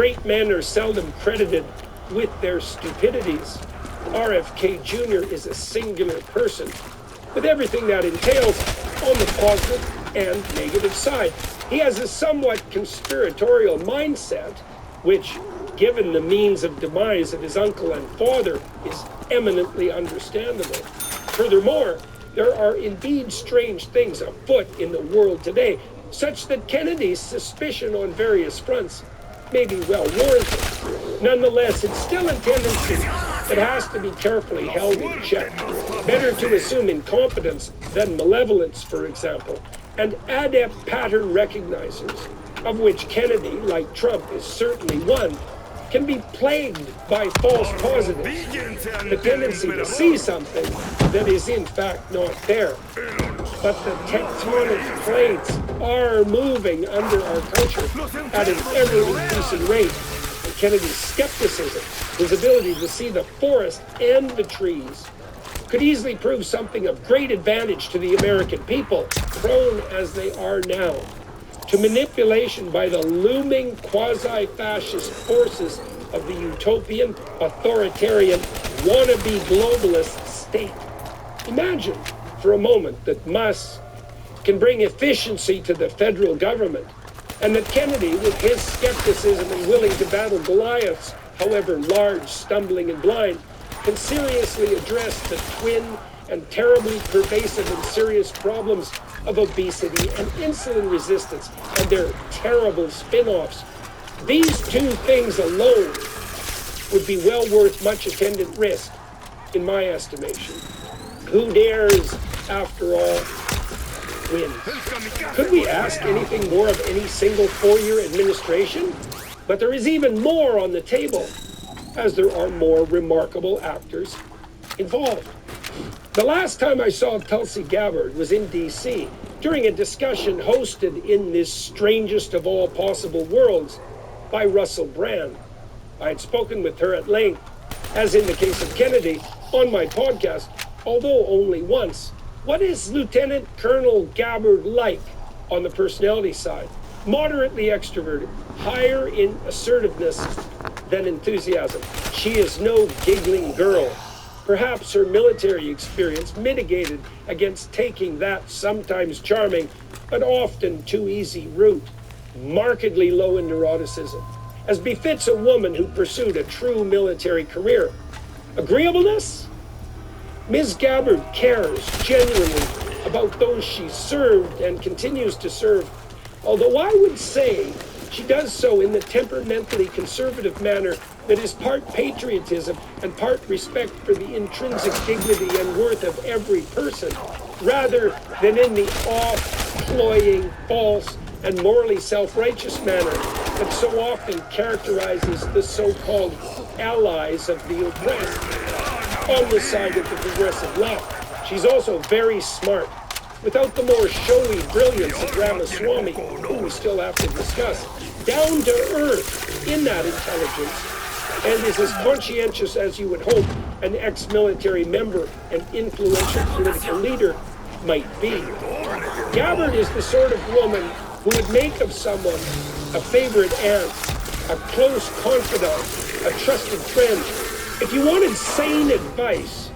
great men are seldom credited with their stupidities. RFK Jr. is a singular person, with everything that entails on the positive and negative side. He has a somewhat conspiratorial mindset, which, given the means of demise of his uncle and father, is eminently understandable. Furthermore, there are indeed strange things afoot in the world today, such that Kennedy's suspicion on various fronts may be well warranted. Nonetheless, it's still a tendency that has to be carefully held in check. Better to assume incompetence than malevolence, for example, and adept pattern recognizers, of which Kennedy, like Trump, is certainly one, can be plagued by false positives, the tendency to see something that is in fact not there. But the tectonic plates are moving under our culture at an ever-increasing rate. And Kennedy's skepticism, his ability to see the forest and the trees, could easily prove something of great advantage to the American people, prone as they are now to manipulation by the looming quasi-fascist forces of the utopian, authoritarian, wannabe globalist state. Imagine for a moment that Musk can bring efficiency to the federal government, and that Kennedy, with his skepticism and willing to battle Goliaths, however large, stumbling, and blind, can seriously address the twin and terribly pervasive and serious problems of obesity and insulin resistance and their terrible spin-offs. These two things alone would be well worth much attendant risk, in my estimation. Who dares, after all, wins? Could we ask anything more of any single four-year administration? But there is even more on the table, as there are more remarkable actors involved. The last time I saw Tulsi Gabbard was in D.C. during a discussion hosted in this strangest of all possible worlds by Russell Brand. I had spoken with her at length, as in the case of Kennedy, on my podcast, although only once. What is Lieutenant Colonel Gabbard like on the personality side? Moderately extroverted, higher in assertiveness than enthusiasm. She is no giggling girl. Perhaps her military experience mitigated against taking that sometimes charming, but often too easy route. Markedly low in neuroticism, as befits a woman who pursued a true military career. Agreeableness? Ms. Gabbard cares genuinely about those she served and continues to serve, although I would say she does so in the temperamentally conservative manner that is part patriotism and part respect for the intrinsic dignity and worth of every person, rather than in the off-cloying, false, and morally self-righteous manner that so often characterizes the so-called allies of the oppressed on the side of the progressive left. She's also very smart, without the more showy brilliance of Ramaswamy, who we still have to discuss, down to earth in that intelligence, and is as conscientious as you would hope an ex-military member and influential political leader might be. Gabbard is the sort of woman who would make of someone a favorite aunt, a close confidant, a trusted friend. If you wanted sane advice,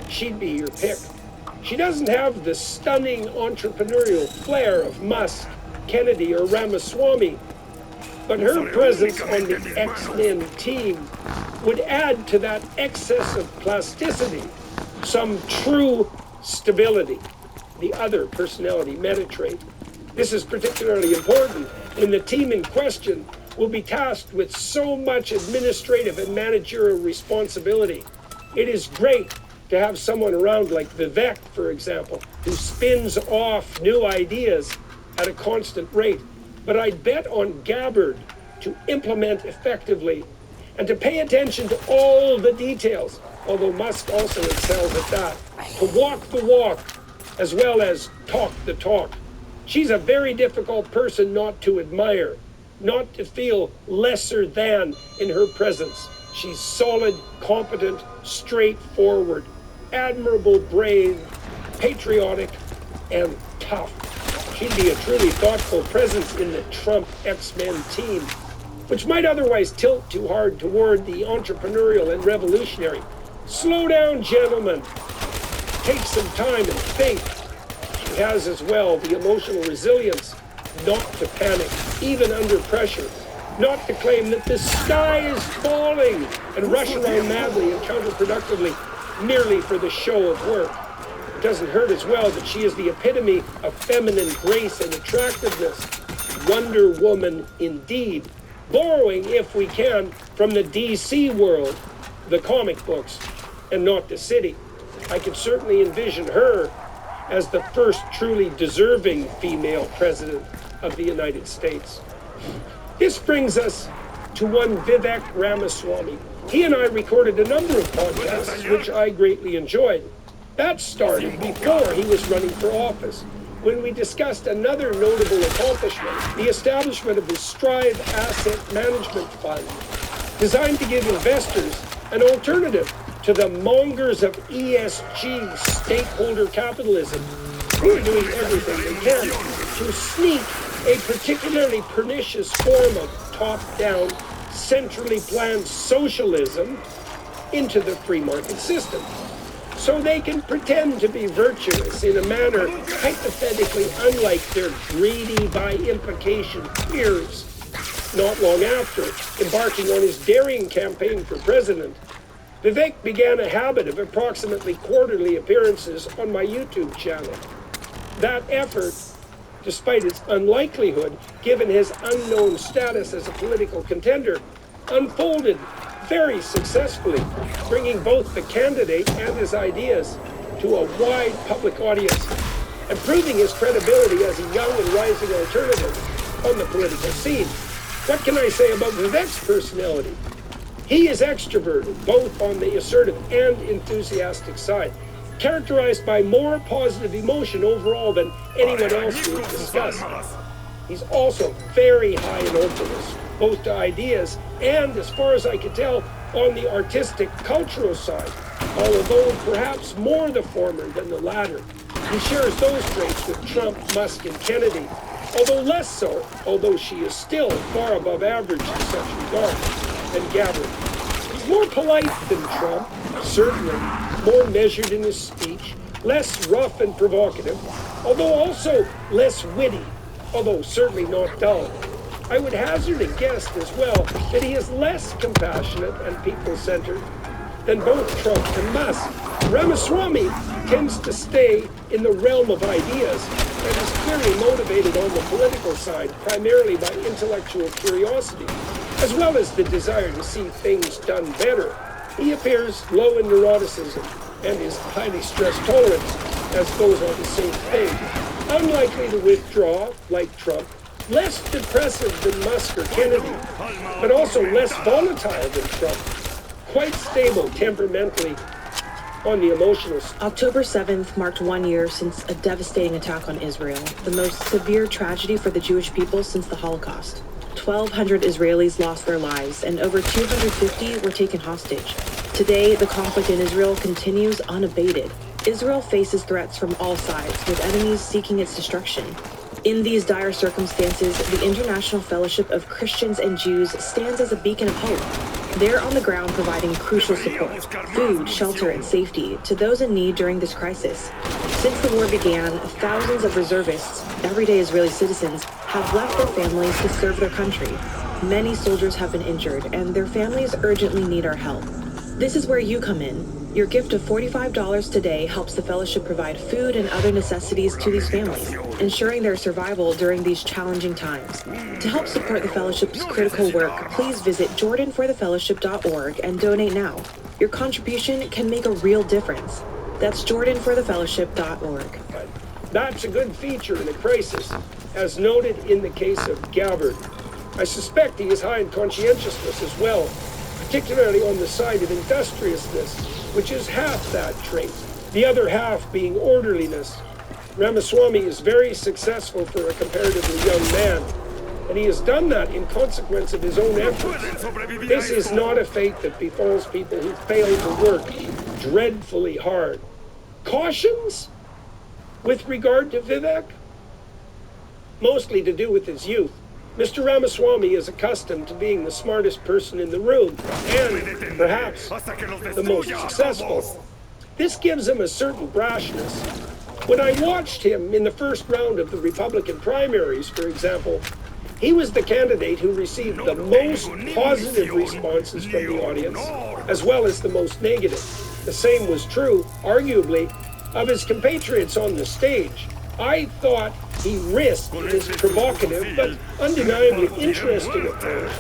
she'd be your pick. She doesn't have the stunning entrepreneurial flair of Musk, Kennedy, or Ramaswamy, but her presence on the X-Men team would add to that excess of plasticity some true stability, the other personality meta trait. This is particularly important when the team in question will be tasked with so much administrative and managerial responsibility. It is great to have someone around like Vivek, for example, who spins off new ideas at a constant rate. But I'd bet on Gabbard to implement effectively and to pay attention to all the details, although Musk also excels at that, to walk the walk as well as talk the talk. She's a very difficult person not to admire, not to feel lesser than in her presence. She's solid, competent, straightforward, admirable, brave, patriotic, and tough. She'd be a truly thoughtful presence in the Trump X-Men team. which might otherwise tilt too hard toward the entrepreneurial and revolutionary. Slow down, gentlemen. Take some time and think. She has as well the emotional resilience not to panic, even under pressure, not to claim that the sky is falling and rush around madly and counterproductively merely for the show of work. It doesn't hurt as well that she is the epitome of feminine grace and attractiveness. Wonder Woman indeed, borrowing, if we can, from the DC world, the comic books, and not the city. I could certainly envision her as the first truly deserving female president of the United States. This brings us to one Vivek Ramaswamy. He and I recorded a number of podcasts, which I greatly enjoyed. That started before he was running for office, when we discussed another notable accomplishment, the establishment of the Strive Asset Management Fund, designed to give investors an alternative to the mongers of ESG stakeholder capitalism, who are doing everything they can to sneak a particularly pernicious form of top-down, centrally planned socialism into the free market system, so they can pretend to be virtuous in a manner hypothetically unlike their greedy by implication peers. Not long after embarking on his daring campaign for president, Vivek began a habit of approximately quarterly appearances on my YouTube channel. That effort, despite its unlikelihood given his unknown status as a political contender, unfolded very successfully, bringing both the candidate and his ideas to a wide public audience and proving his credibility as a young and rising alternative on the political scene. What can I say about Vivek's personality? He is extroverted, both on the assertive and enthusiastic side, characterized by more positive emotion overall than anyone else we've discussed. He's also very high in openness, both to ideas and, as far as I can tell, on the artistic, cultural side, although perhaps more the former than the latter. He shares those traits with Trump, Musk, and Kennedy, although less so, although she is still far above average in such regard, than Gabbard. He's more polite than Trump, certainly, more measured in his speech, less rough and provocative, although also less witty, although certainly not dull. I would hazard a guess as well that he is less compassionate and people-centered than both Trump and Musk. Ramaswamy tends to stay in the realm of ideas and is clearly motivated on the political side, primarily by intellectual curiosity, as well as the desire to see things done better. He appears low in neuroticism and is highly stress-tolerant, as those are the same thing. Unlikely to withdraw, like Trump, less depressive than Musk or Kennedy, but also less volatile than Trump, quite stable temperamentally on the emotional side. October 7th marked 1 year since a devastating attack on Israel, the most severe tragedy for the Jewish people since the Holocaust. 1,200 Israelis lost their lives and over 250 were taken hostage. Today, the conflict in Israel continues unabated. Israel faces threats from all sides, with enemies seeking its destruction. In these dire circumstances, the International Fellowship of Christians and Jews stands as a beacon of hope. They're on the ground providing crucial support, food, shelter, and safety to those in need during this crisis. Since the war began, thousands of reservists, everyday Israeli citizens, have left their families to serve their country. Many soldiers have been injured, and their families urgently need our help. This is where you come in. Your gift of $45 today helps the fellowship provide food and other necessities to these families, ensuring their survival during these challenging times. To help support the fellowship's critical work, please visit jordanforthefellowship.org and donate now. Your contribution can make a real difference. That's jordanforthefellowship.org. That's a good feature in a crisis, as noted in the case of Gabbard. I suspect he is high in conscientiousness as well, particularly on the side of industriousness, which is half that trait, the other half being orderliness. Ramaswamy is very successful for a comparatively young man, and he has done that in consequence of his own efforts. This is not a fate that befalls people who fail to work dreadfully hard. Cautions with regard to Vivek? Mostly to do with his youth. Mr. Ramaswamy is accustomed to being the smartest person in the room, and perhaps the most successful. This gives him a certain brashness. When I watched him in the first round of the Republican primaries, for example, he was the candidate who received the most positive responses from the audience, as well as the most negative. The same was true, arguably, of his compatriots on the stage. I thought he risked in his provocative but undeniably interesting approach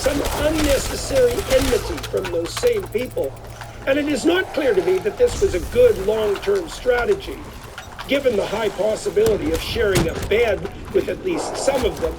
some unnecessary enmity from those same people. And it is not clear to me that this was a good long-term strategy, given the high possibility of sharing a bed with at least some of them,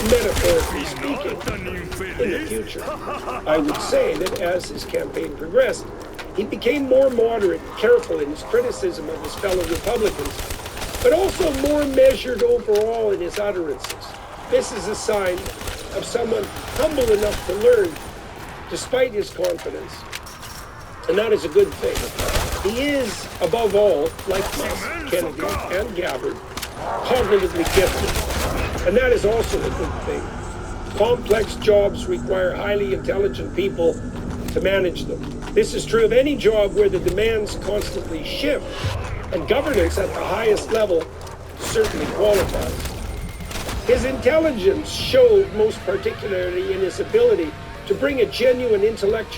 metaphorically speaking, in the future. I would say that as his campaign progressed, he became more moderate and careful in his criticism of his fellow Republicans, but also more measured overall in his utterances. This is a sign of someone humble enough to learn, despite his confidence. And that is a good thing. He is, above all, like Musk, Kennedy, and Gabbard, cognitively gifted. And that is also a good thing. Complex jobs require highly intelligent people to manage them. This is true of any job where the demands constantly shift, and governance at the highest level certainly qualifies. His intelligence showed most particularly in his ability to bring a genuine intellectual